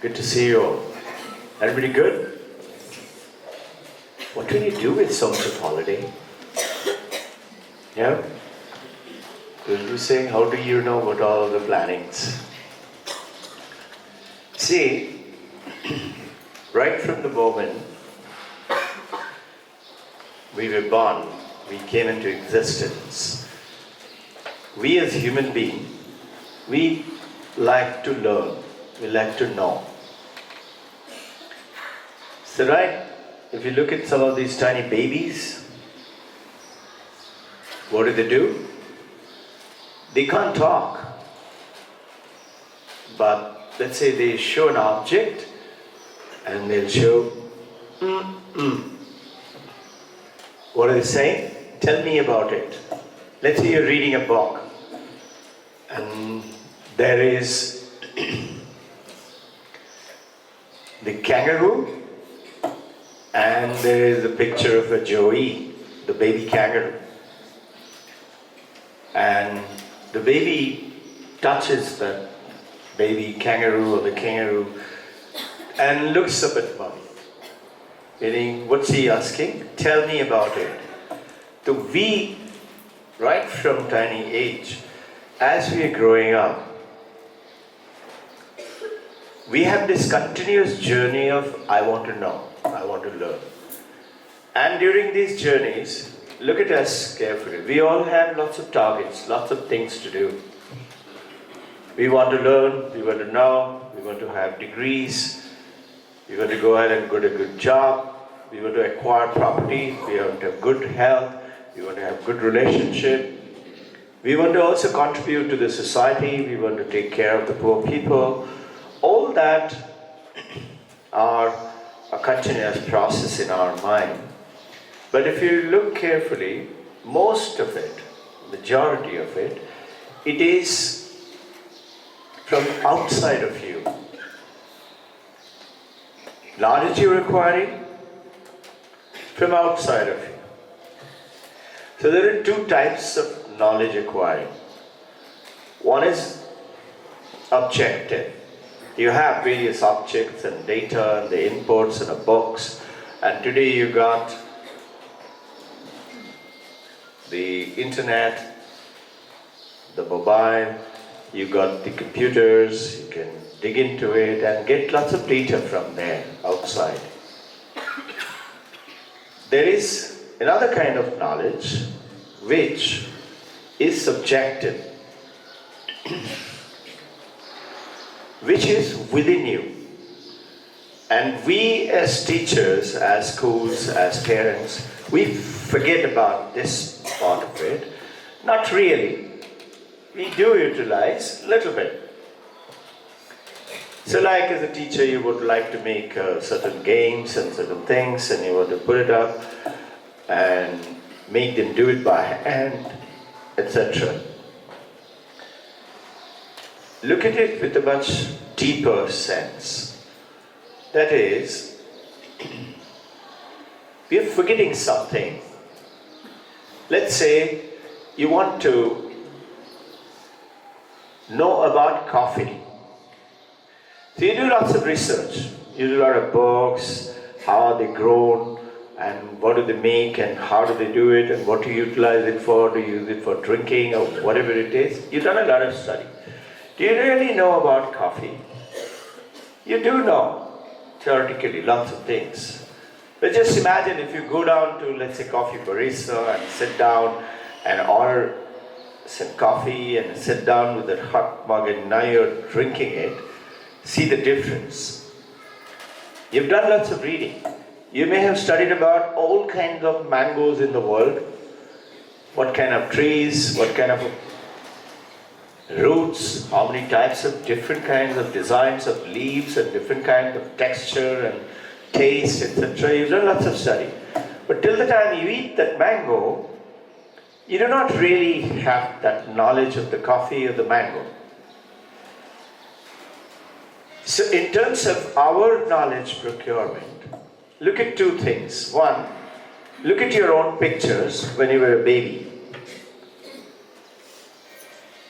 Good to see you all. Everybody good? What can you do with so much of holiday? Yeah? Will you say, how do you know about all the plannings? See, right from the moment we were born, we came into existence, we as human beings, we like to learn, we like to know. So right, if you look at some of these tiny babies, what do? They can't talk. But let's say they show an object and they'll show, What are they saying? Tell me about it. Let's say you're reading a book and there is the kangaroo and there is a picture of a Joey, the baby kangaroo. And the baby touches the baby kangaroo or the kangaroo and looks up at mommy. Meaning, what's he asking? Tell me about it. So we, right from tiny age, as we are growing up, we have this continuous journey of I want to know, I want to learn. And during these journeys, look at us carefully. We all have lots of targets, lots of things to do. We want to learn, we want to know, we want to have degrees, we want to go ahead and get a good job, we want to acquire property, we want to have good health, we want to have good relationship. We want to also contribute to the society, we want to take care of the poor people. All that are a continuous process in our mind. But if you look carefully, most of it, majority of it, it is from outside of you. Knowledge you're acquiring from outside of you. So there are two types of knowledge acquiring. One is objective. You have various objects and data and the inputs and the books, and today you got the internet, the mobile, you got the computers, you can dig into it and get lots of data from there, outside. There is another kind of knowledge which is subjective, which is within you. And we as teachers, as schools, as parents, we forget about this part of it. Not really. We do utilize a little bit. So like as a teacher, you would like to make certain games and certain things, and you want to put it up and make them do it by hand, etc. Look at it with a much deeper sense. That is, we are forgetting something. Let's say you want to know about coffee. So you do lots of research. You do a lot of books, how are they grown, and what do they make, and how do they do it, and what do you utilize it for? Do you use it for drinking, or whatever it is? You've done a lot of study. Do you really know about coffee? You do know, theoretically, lots of things. But just imagine if you go down to, let's say, coffee barista and sit down and order some coffee and sit down with that hot mug and now you're drinking it, see the difference. You've done lots of reading. You may have studied about all kinds of mangoes in the world, what kind of trees, what kind of roots, how many types of different kinds of designs of leaves and different kinds of texture and taste, etc. You've done lots of study. But till the time you eat that mango, you do not really have that knowledge of the coffee or the mango. So in terms of our knowledge procurement, look at two things. One, look at your own pictures when you were a baby.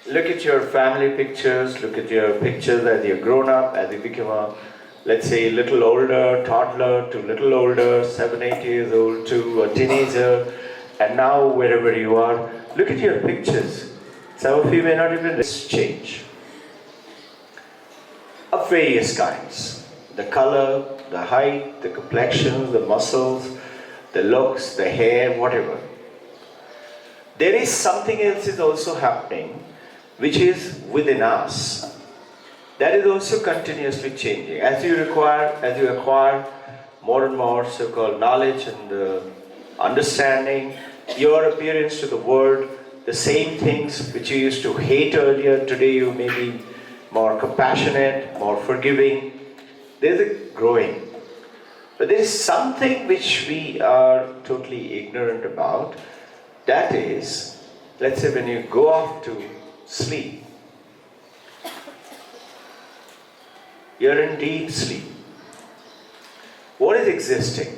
Look at your family pictures, look at your pictures as you're grown up, as you become a let's say little older, toddler to little older, 7, 8 years old to a teenager, and now wherever you are, look at your pictures. Some of you may not even change of various kinds. The color, the height, the complexion, the muscles, the looks, the hair, whatever. There is something else is also happening which is within us. That is also continuously changing. As you acquire more and more so-called knowledge and understanding, your appearance to the world, the same things which you used to hate earlier, today you may be more compassionate, more forgiving. There's a growing. But there is something which we are totally ignorant about. That is, let's say when you go off to sleep, you're in deep sleep. What is existing?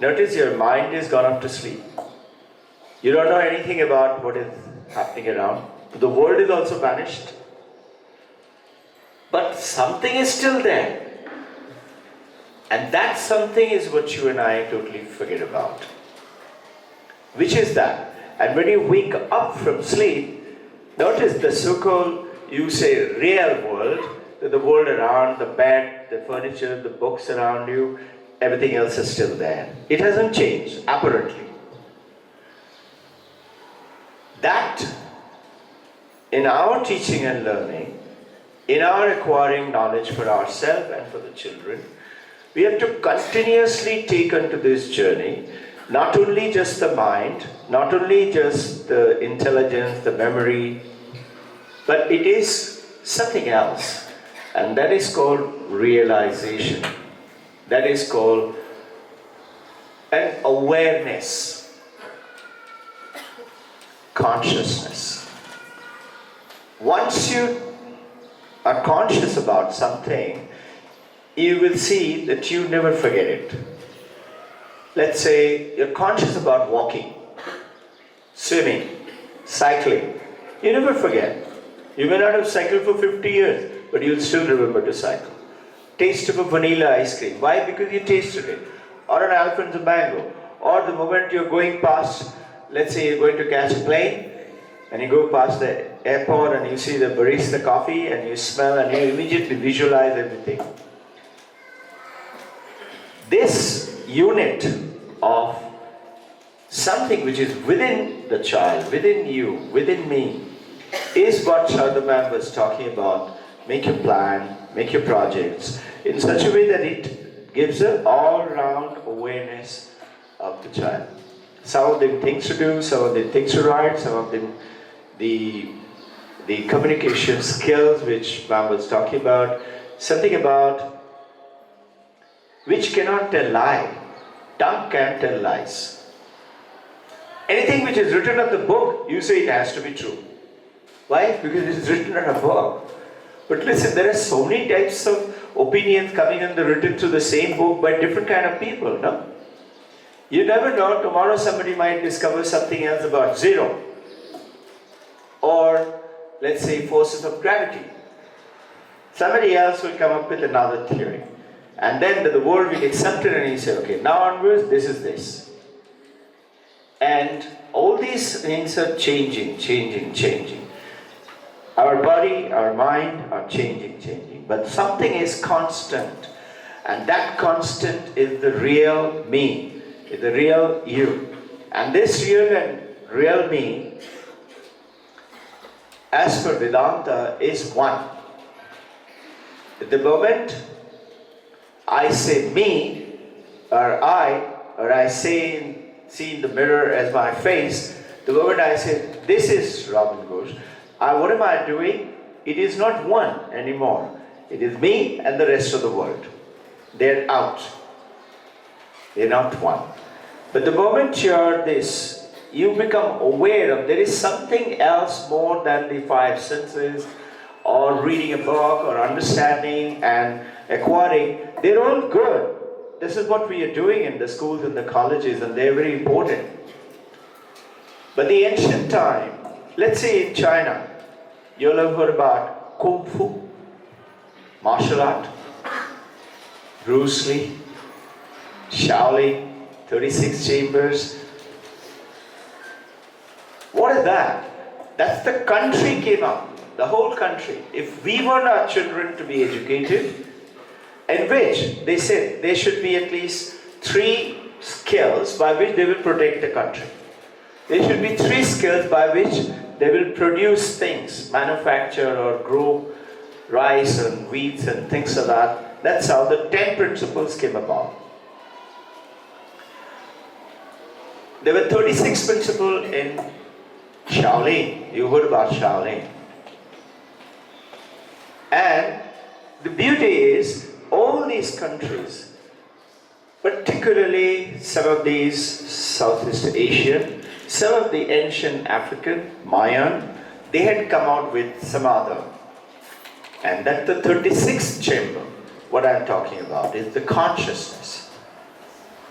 Notice your mind is gone up to sleep. You don't know anything about what is happening around. The world is also vanished. But something is still there. And that something is what you and I totally forget about. Which is that? And when you wake up from sleep, notice the so-called, you say, real world, the world around, the bed, the furniture, the books around you, everything else is still there. It hasn't changed, apparently. That, in our teaching and learning, in our acquiring knowledge for ourselves and for the children, we have to continuously take onto this journey, not only just the mind, not only just the intelligence, the memory, but it is something else. And that is called realization. That is called an awareness, consciousness. Once you are conscious about something, you will see that you never forget it. Let's say you're conscious about walking, swimming, cycling. You never forget. You may not have cycled for 50 years, but you'll still remember to cycle. Taste of a vanilla ice cream. Why? Because you tasted it. Or an Alfonso mango. Or the moment you're going past, let's say you're going to catch a plane, and you go past the airport and you see the barista coffee and you smell and you immediately visualize everything. This unit of something which is within the child, within you, within me, is what Shardhaman was talking about. Make your plan, make your projects in such a way that it gives an all-round awareness of the child. Some of them things to do, some of them things to write, some of them the communication skills which Ma'am was talking about, something about which cannot tell lie. Tongue can't tell lies. Anything which is written on the book, you say it has to be true. Why? Because it is written on a book. But listen, there are so many types of opinions coming in the written through the same book by different kind of people, no? You never know, tomorrow somebody might discover something else about zero. Or, let's say, forces of gravity. Somebody else will come up with another theory. And then the world will accept it and you say, okay, now onwards, this is this. And all these things are changing. Our body, our mind are changing. But something is constant. And that constant is the real me, is the real you. And this real me, as per Vedanta, is one. At the moment I say me, or I see in the mirror as my face, the moment I say, this is Robbin Ghosh, what am I doing? It is not one anymore. It is me and the rest of the world. They're out. They're not one. But the moment you're this, you become aware of there is something else more than the five senses, or reading a book, or understanding and acquiring. They're all good. This is what we are doing in the schools and the colleges, and they're very important. But the ancient time, let's say in China, you'll have heard about Kung Fu, martial art. Bruce Lee, Shaolin, 36 chambers. What is that? That's the country came up, the whole country. If we want our children to be educated, in which they said there should be at least 3 skills by which they will protect the country. There should be 3 skills by which they will produce things, manufacture or grow rice and wheat and things like that. That's how the 10 principles came about. There were 36 principles in Shaolin. You heard about Shaolin. And the beauty is, all these countries, particularly some of these Southeast Asian, some of the ancient African, Mayan, they had come out with some other. And that's the 36th chamber. What I'm talking about is the consciousness.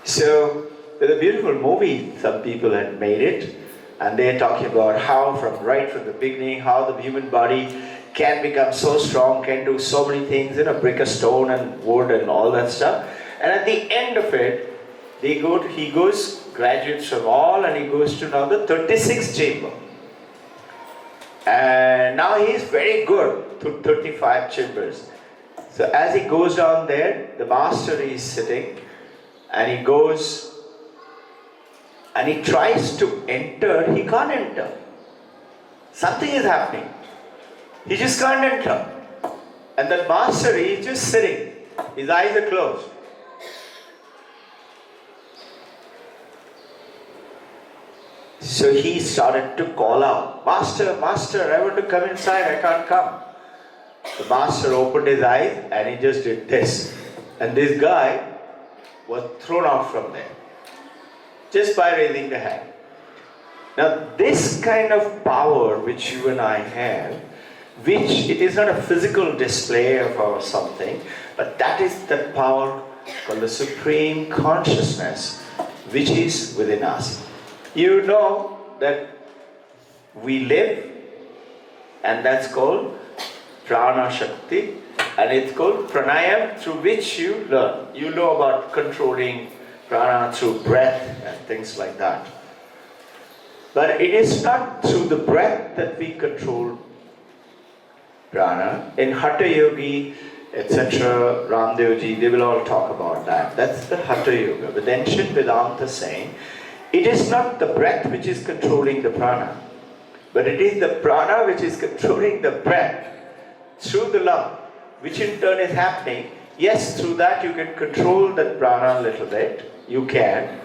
So, there's a beautiful movie, some people had made it, and they're talking about how right from the beginning, how the human body can become so strong, can do so many things, break a stone and wood and all that stuff. And at the end of it, he goes, graduates from all, and he goes to now the 36th chamber. And now he is very good to 35 chambers. So as he goes down there, the master is sitting, and he goes, and he tries to enter, he can't enter. Something is happening. He just can't enter. And the master is just sitting. His eyes are closed. So he started to call out, Master, Master, I want to come inside, I can't come. The master opened his eyes and he just did this. And this guy was thrown out from there, just by raising the hand. Now this kind of power which you and I have, which it is not a physical display of our something, but that is the power called the Supreme Consciousness which is within us. You know that we live, and that's called Prana Shakti, and it's called Pranayam, through which you learn. You know about controlling prana through breath and things like that. But it is not through the breath that we control prana. In Hatha Yogi, etc., Ramdevji, they will all talk about that. That's the Hatha Yoga. With ancient Vedanta saying, it is not the breath which is controlling the prana, but it is the prana which is controlling the breath through the lung, which in turn is happening. Yes, through that you can control that prana a little bit, you can.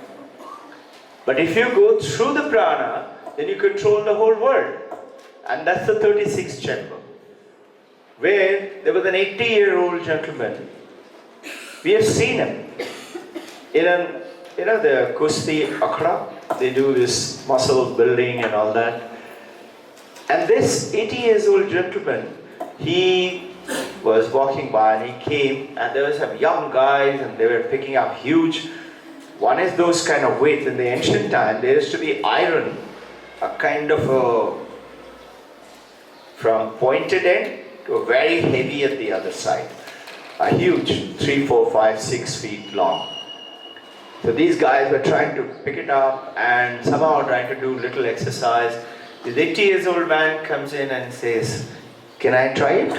But if you go through the prana, then you control the whole world. And that's the 36th chamber, where there was an 80-year-old gentleman. We have seen him in the Kusti Akhada, they do this muscle building and all that. And this 80-year-old gentleman, he was walking by and he came, and there were some young guys and they were picking up huge, one is those kind of weights. In the ancient time, there used to be iron, a kind of a, from pointed end to a very heavy at the other side. A huge, 3, 4, 5, 6 feet long. So these guys were trying to pick it up and somehow trying to do little exercise. This 80-year-old man comes in and says, "Can I try it?"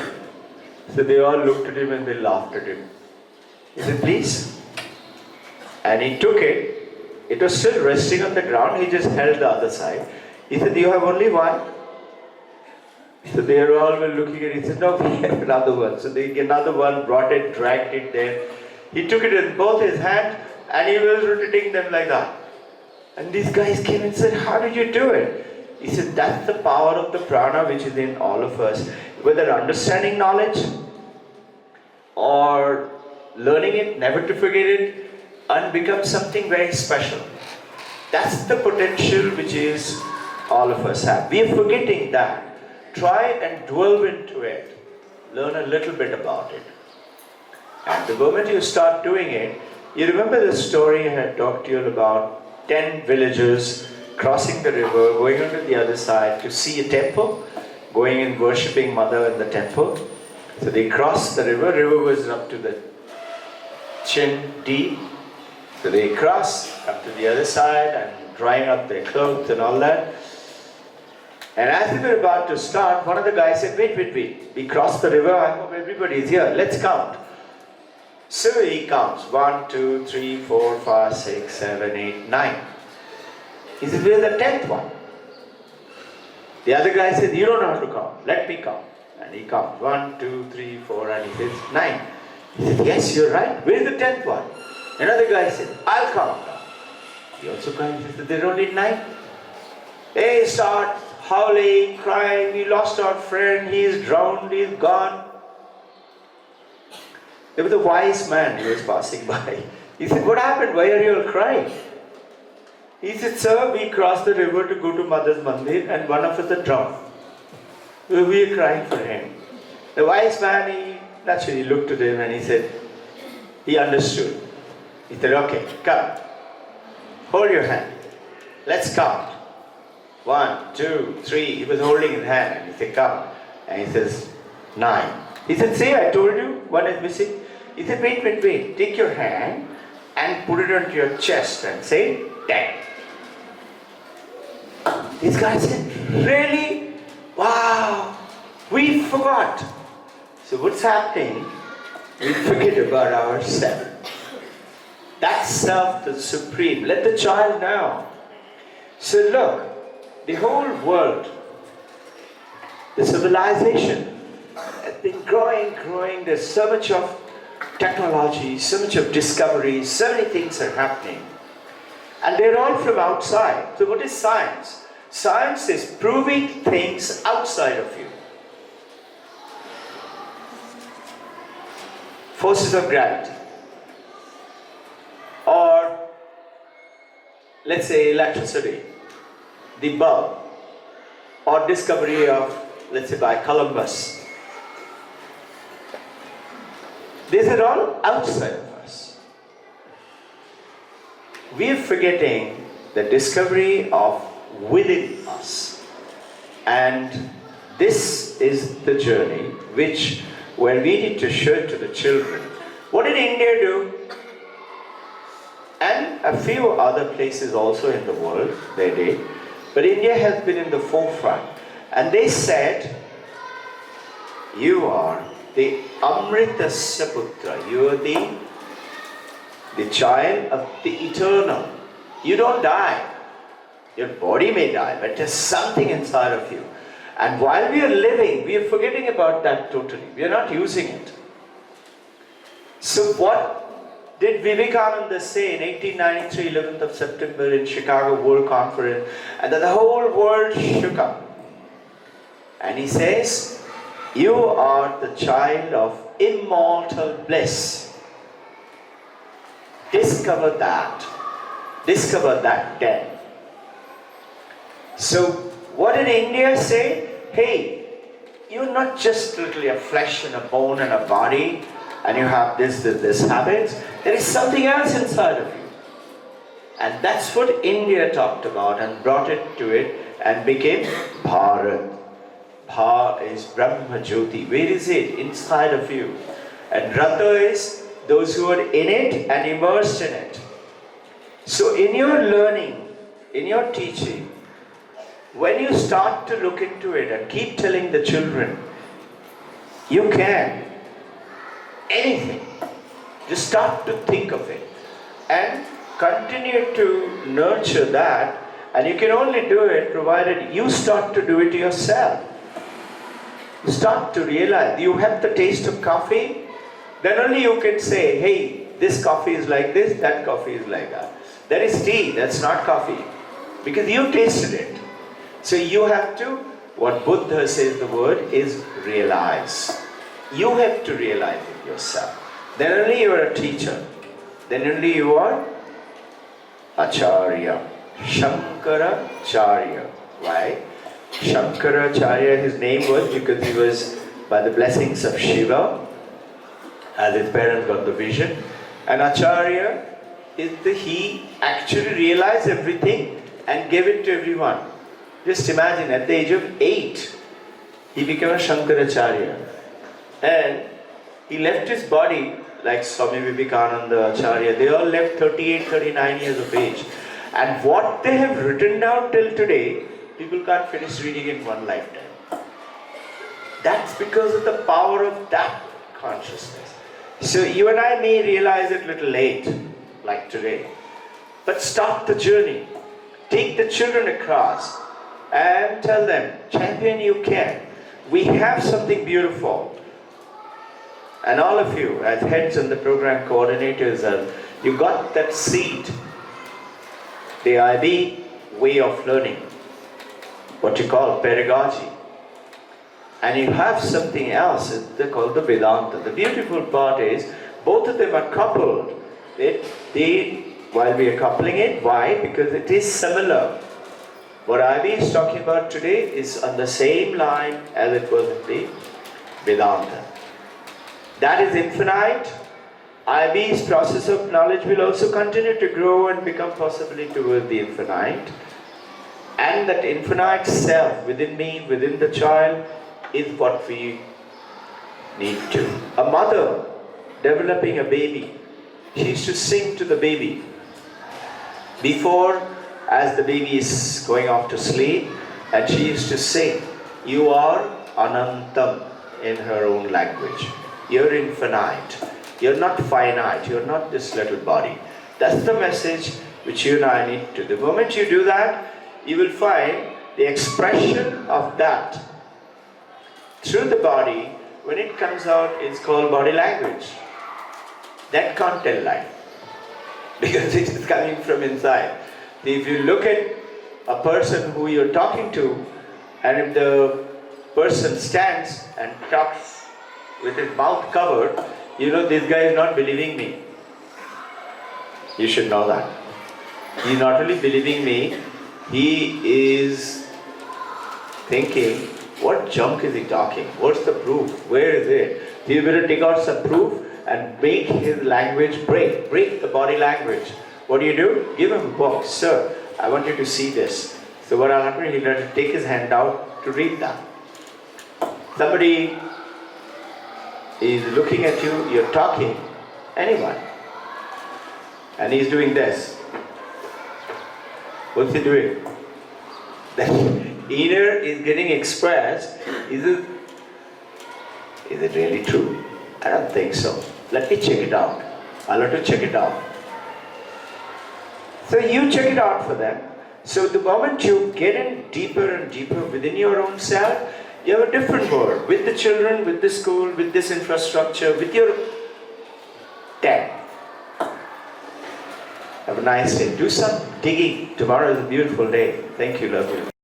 So they all looked at him and they laughed at him. He said, "Please." And he took it. It was still resting on the ground. He just held the other side. He said, "You have only one?" So they all were looking at it. He said, "No, we have another one." So they another one, brought it, dragged it there. He took it in both his hands and he was rotating them like that. And these guys came and said, "How did you do it?" He said, "That's the power of the prana which is in all of us. Whether understanding knowledge or learning it, never to forget it, and become something very special. That's the potential which is all of us have. We are forgetting that. Try and delve into it. Learn a little bit about it. And the moment you start doing it, you remember the story I had talked to you about 10 villagers crossing the river, going on to the other side to see a temple, going and worshipping Mother in the temple. So they crossed the river was up to the chin deep. So they cross, come to the other side and drying up their clothes and all that. And as they were about to start, one of the guys said, wait. We crossed the river, I hope everybody is here. Let's count. So he counts. 1, 2, 3, 4, 5, 6, 7, 8, 9. He said, we're the 10th one. The other guy said, you don't know how to count. Let me count. And he counts. 1, 2, 3, 4, and he says, 9. He said, yes, you're right. Where's the 10th one? Another guy said, I'll count. He also counted. He said, there are only 9. They start howling, crying, we lost our friend, he is drowned, he is gone. There was a wise man who was passing by. He said, what happened? Why are you all crying? He said, sir, we crossed the river to go to Mother's Mandir and one of us had drowned. We are crying for him. The wise man, he naturally looked at him and he said, he understood. He said, okay, come. Hold your hand. Let's count. 1, 2, 3. He was holding his hand and he said, come. And he says, 9. He said, see, I told you, one is missing. He said, wait. Take your hand and put it onto your chest and say, 10. These guys said, really? Wow, we forgot. So what's happening? We forget about ourselves. That's self, the supreme. Let the child know. So look, the whole world, the civilization has been growing. There's so much of technology, so much of discovery, so many things are happening. And they're all from outside. So what is science? Science is proving things outside of you. Forces of gravity. Or, let's say, electricity, the bulb, or discovery of, let's say, by Columbus. These are all outside of us. We are forgetting the discovery of within us. And this is the journey which, where we need to show it to the children. What did India do? And a few other places also in the world, they did. But India has been in the forefront. And they said, you are the Amrita Saputra. You are the child of the eternal. You don't die. Your body may die, but there's something inside of you. And while we are living, we are forgetting about that totally. We are not using it. So what did Vivekananda say in 1893, 11th of September in Chicago World Conference? And that the whole world shook up. And he says, you are the child of immortal bliss. Discover that. Discover that then. So what did India say? Hey, you're not just literally a flesh and a bone and a body and you have this habits. There is something else inside of you. And that's what India talked about and brought it to it and became Bharat. Bha is Brahma Jyoti. Where is it? Inside of you. And Rata is those who are in it and immersed in it. So in your learning, in your teaching, when you start to look into it and keep telling the children, you can, anything, just start to think of it and continue to nurture that, and you can only do it provided you start to do it yourself. You start to realize you have the taste of coffee, then only you can say, hey, this coffee is like this, that coffee is like that. That is tea, that's not coffee, because you tasted it. So you have to, what Buddha says the word is realize. You have to realize it yourself. Then only you are a teacher. Then only you are Acharya. Shankaracharya. Why? Shankaracharya, his name was because he was by the blessings of Shiva, as his parents got the vision. And Acharya is he actually realized everything and gave it to everyone. Just imagine, at the age of 8, he became a Shankaracharya. And he left his body like Swami Vivekananda, Acharya, they all left 38, 39 years of age. And what they have written down till today, people can't finish reading in one lifetime. That's because of the power of that consciousness. So you and I may realize it a little late, like today. But start the journey. Take the children across and tell them, champion, you can. We have something beautiful. And all of you, as heads and the program coordinators, you got that seed. The IB way of learning, what you call pedagogy. And you have something else, they call the Vedanta. The beautiful part is, both of them are coupled. While we are coupling it, why? Because it is similar. What IB is talking about today is on the same line as it was in the Vedanta. That is infinite. IB's process of knowledge will also continue to grow and become possibly toward the infinite. And that infinite self within me, within the child, is what we need to. A mother developing a baby, she used to sing to the baby. Before, as the baby is going off to sleep, and she used to sing, you are Anantam in her own language. You're infinite. You're not finite. You're not this little body. That's the message which you and I need to. The moment you do that, you will find the expression of that through the body. When it comes out, it's called body language. That can't tell lie, because it is coming from inside. If you look at a person who you're talking to, and if the person stands and talks with his mouth covered, you know this guy is not believing me. You should know that. He's not only believing me, he is thinking, what junk is he talking? What's the proof? Where is it? You better take out some proof and make his language break the body language. What do? Give him a book. Sir, I want you to see this. So what will happen? He'll have to take his hand out to read that. Somebody is looking at you, you're talking, anyone, and he's doing this. What's he doing? That inner is getting expressed. Is it really true? I don't think so. Let me check it out. I'll have to check it out. So you check it out for them. So the moment you get in deeper and deeper within your own self, you have a different world. With the children, with the school, with this infrastructure, with your tech. Have a nice day. Do some digging. Tomorrow is a beautiful day. Thank you, love you.